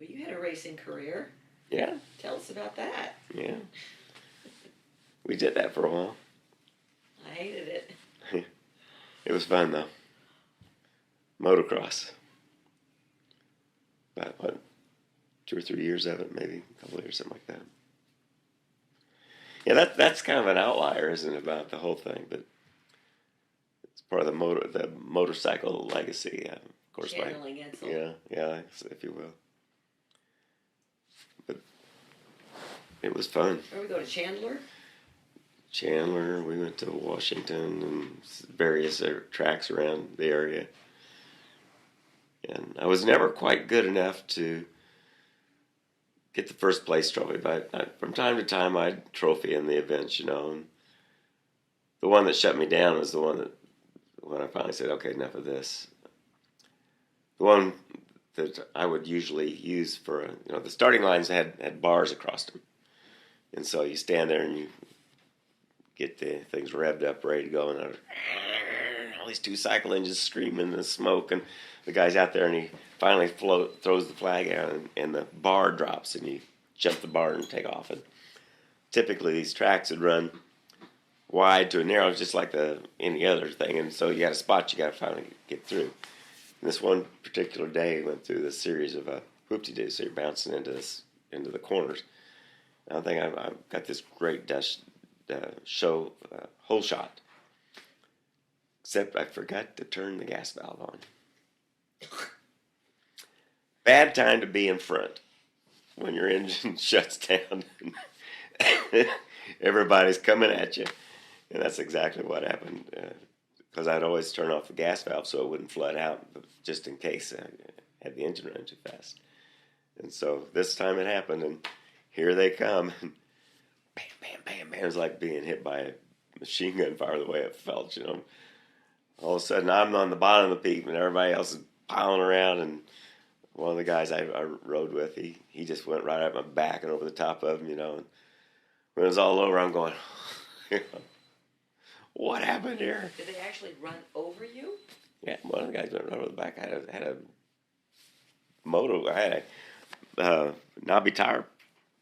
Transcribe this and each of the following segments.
Well, you had a racing career. Yeah. Tell us about that. Yeah. We did that for a while. I hated it. It was fun though. Motocross. About what, 2 or 3 years of it, maybe a couple of years, something like that. Yeah, that's kind of an outlier, isn't it, about the whole thing? But it's part of the motorcycle legacy, of course. Channeling Edsel. Yeah, if you will. But it was fun. Where we go to Chandler? Chandler. We went to Washington and various tracks around the area. And I was never quite good enough to get the first place trophy, but from time to time I'd trophy in the events, And the one that shut me down was the one that, when I finally said, okay, enough of this. The one that I would usually use for, the starting lines had bars across them. And so you stand there and you get the things revved up, ready to go, and all these 2 cycle engines screaming and smoke, and the guy's out there, and he finally throws the flag out, and the bar drops, and you jump the bar and take off. And typically these tracks would run wide to a narrow, just like any other thing, and so you got a spot you got to finally get through. And this one particular day, we went through this series of whoop-de-doo, so you're bouncing into the corners. And I think I've got this great show hole shot, except I forgot to turn the gas valve on. Bad time to be in front when your engine shuts down. Everybody's coming at you, and that's exactly what happened. Because I'd always turn off the gas valve so it wouldn't flood out, just in case I had the engine running too fast. And so this time it happened, and here they come. And bam, bam, bam, bam. It was like being hit by a machine gun fire the way it felt, All of a sudden, I'm on the bottom of the peak, and everybody else is piling around. And one of the guys I rode with, he just went right at my back and over the top of him, And when it was all over, I'm going, what happened here? Did they actually run over you? Yeah, one of the guys went right over the back. I had a moto. I had a knobby tire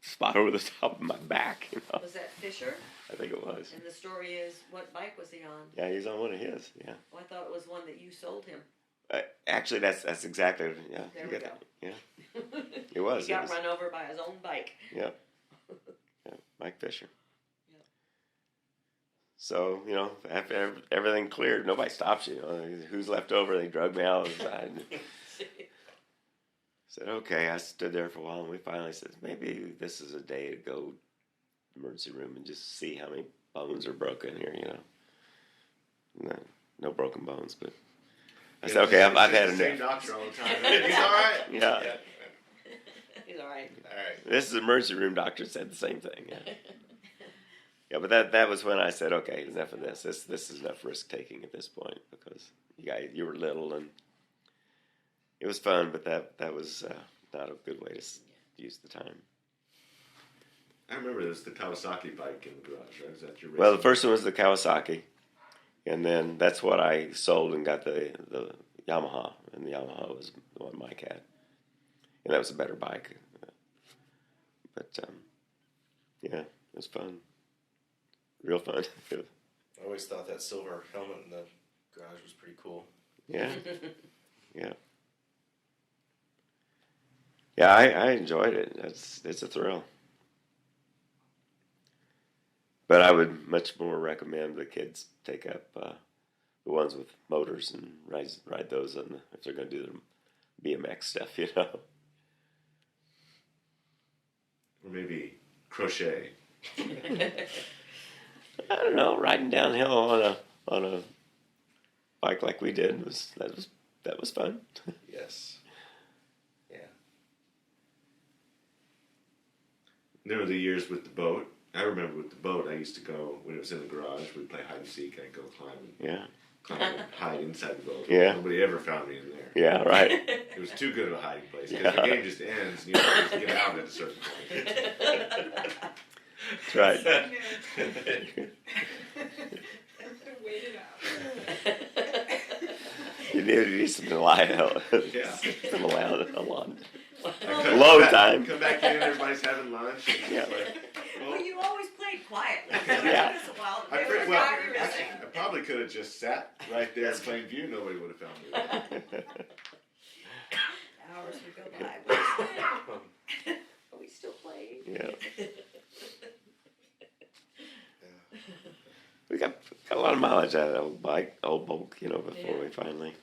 spot over the top of my back. Was that Fisher? I think it was. And the story is, what bike was he on? Yeah, he's on one of his. Yeah. Well, I thought it was one that you sold him. Actually, that's exactly. Yeah. There we go. Yeah. It was. He got run over by his own bike. Yeah. Yeah. Mike Fisher. Yep. So after everything cleared, nobody stops you. Who's left over? They drug me out of the side. Said, okay. I stood there for a while, and we finally said, maybe this is a day to go to the emergency room and just see how many bones are broken here, No broken bones, but I said, okay, I've had enough. Same doctor all the time. He's all right. Yeah. He's all right. All right. This is emergency room doctor said the same thing. Yeah. Yeah, but that was when I said, okay, enough of this. This is enough risk taking at this point, because you were little and it was fun, but that was not a good way to use the time. I remember this, the Kawasaki bike in the garage, right? Was that your Well, the first one was the Kawasaki, and then that's what I sold and got the Yamaha, and the Yamaha was the one Mike had, and that was a better bike. But yeah, it was fun, real fun. I always thought that silver helmet in the garage was pretty cool. Yeah, yeah, yeah. I enjoyed it. It's a thrill. But I would much more recommend the kids take up the ones with motors and ride those if they're going to do the BMX stuff, Or maybe crochet. I don't know, riding downhill on a bike like we did that was fun. Yes. Yeah. There were the years with the boat. I remember with the boat, I used to go, when it was in the garage, we'd play hide and seek, I'd go climb and hide inside the boat. Yeah. Nobody ever found me in there. Yeah, right. It was too good of a hiding place, because the game just ends, and you have to get out at a certain point. That's right. Wait it out. You need some Lyle. Yeah. Some Lyle. I low time. Come back in, everybody's having lunch. And Yeah. it's like, Well, you always played quietly. So Yeah. it took us a while to I, figure well, out you were actually, missing. I probably could have just sat right there in plain view. Nobody would have found me. Hours would go by. We still played. Yeah. We got a lot of mileage out of that old bike, old boat, before Yeah. we finally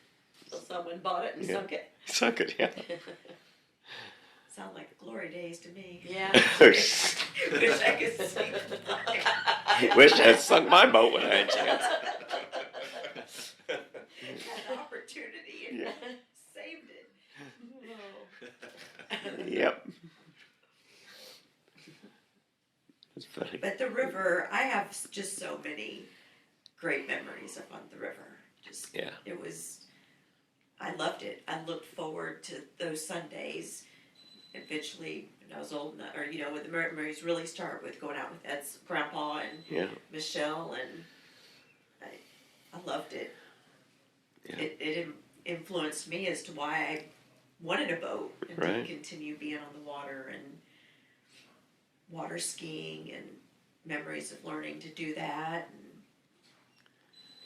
So someone bought it and Yeah. sunk it. sunk it. Yeah. Sound like the glory days to me. Yeah. Wish Wish I could see. I had sunk my boat when I had a chance. Had the opportunity and Yeah. saved it. Yep. It's funny. But the river, I have just so many great memories up on the river. Just Yeah. it was, I loved it. I looked forward to those Sundays. Eventually, when I was old enough, or when the memories really start with going out with Ed's grandpa and Yeah. Michelle, and I loved it. Yeah. It influenced me as to why I wanted a boat and Right. to continue being on the water and water skiing and memories of learning to do that. And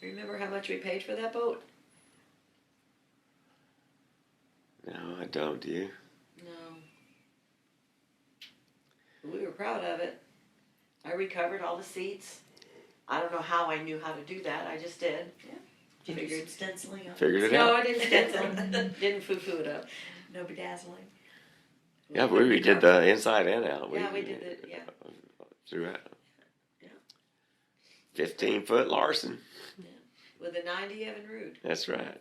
Remember how much we paid for that boat? No, I don't. Do you? No. We were proud of it. I recovered all the seats. I don't know how I knew how to do that. I just did. did you do Figured. some stenciling on Figured it No, out. I didn't stencil. Didn't foo-foo it up. no bedazzling? Yeah, we did the inside and out. Yeah, we did it, yeah. Throughout. Yeah. 15-foot Larson. With a 90 Evan Rude. That's right.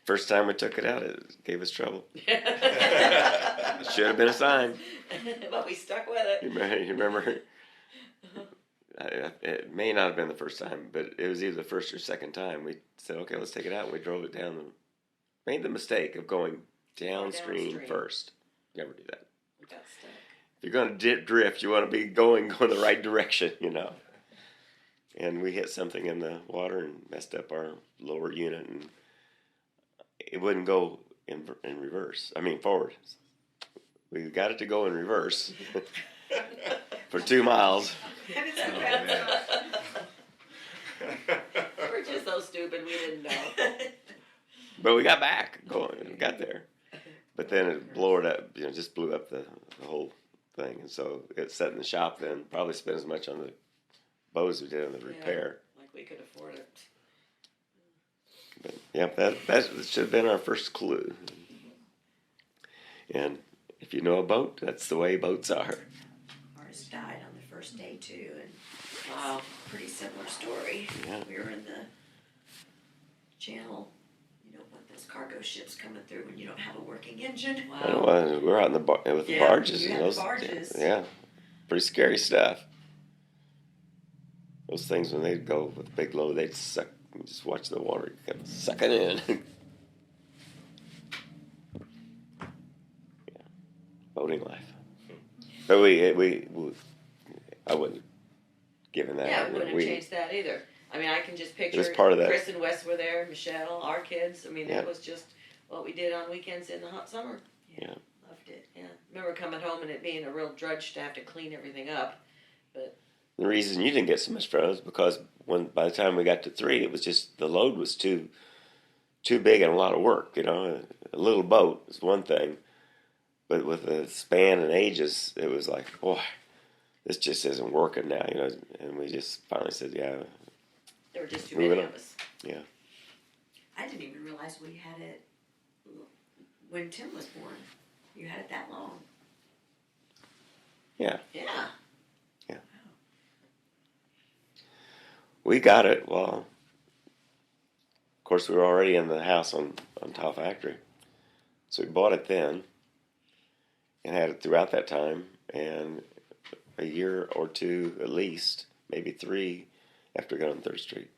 First time we took it out, it gave us trouble. Should have been a sign. But we stuck with it. You remember? It may not have been the first time, but it was either the first or second time. We said, okay, let's take it out. And we drove it down. Made the mistake of going downstream first. Never do that. We got stuck. If you're going to drift, you want to be going the right direction, And we hit something in the water and messed up our lower unit, and it wouldn't go in reverse. I mean, forward. We got it to go in reverse for 2 miles. We're just so stupid we didn't know. But we got back going. We got there. But then it blew it up, just blew up the whole thing. And so it sat in the shop then, probably spent as much on the boat as we did on the repair. Like we could afford it. But yeah, that should have been our first clue. And if you know a boat, that's the way boats are. Ours died on the first day too, and Wow. pretty similar story. Yeah. We were in the channel, when those cargo ships coming through when you don't have a working engine. I don't know, we're out in the with the Yeah, barges. you And had those, barges. Yeah, pretty scary stuff. Those things, when they'd go with a big load, they'd suck. You just watch the water kept sucking in. Yeah, boating life. But I wouldn't given that. Yeah, I wouldn't have changed that either. I mean, I can just picture was part of that. Chris and Wes were there, Michelle, our kids. I mean, Yeah. it was just what we did on weekends in the hot summer. Yeah. Loved it. Yeah. Remember coming home and it being a real drudge to have to clean everything up. The reason you didn't get so much fun is because by the time we got to 3, it was just the load was too big and a lot of work. A little boat is one thing, but with the span and ages, it was like, boy, this just isn't working now. And we just finally said, yeah, There were just too Moving many on. of us. yeah, I didn't even realize we had it when Tim was born. You had it that long. yeah. Yeah. We got it. Well, of course, we were already in the house on Tile Factory, so we bought it then, and had it throughout that time, and a year or two at least, maybe 3, after we got on 3rd Street.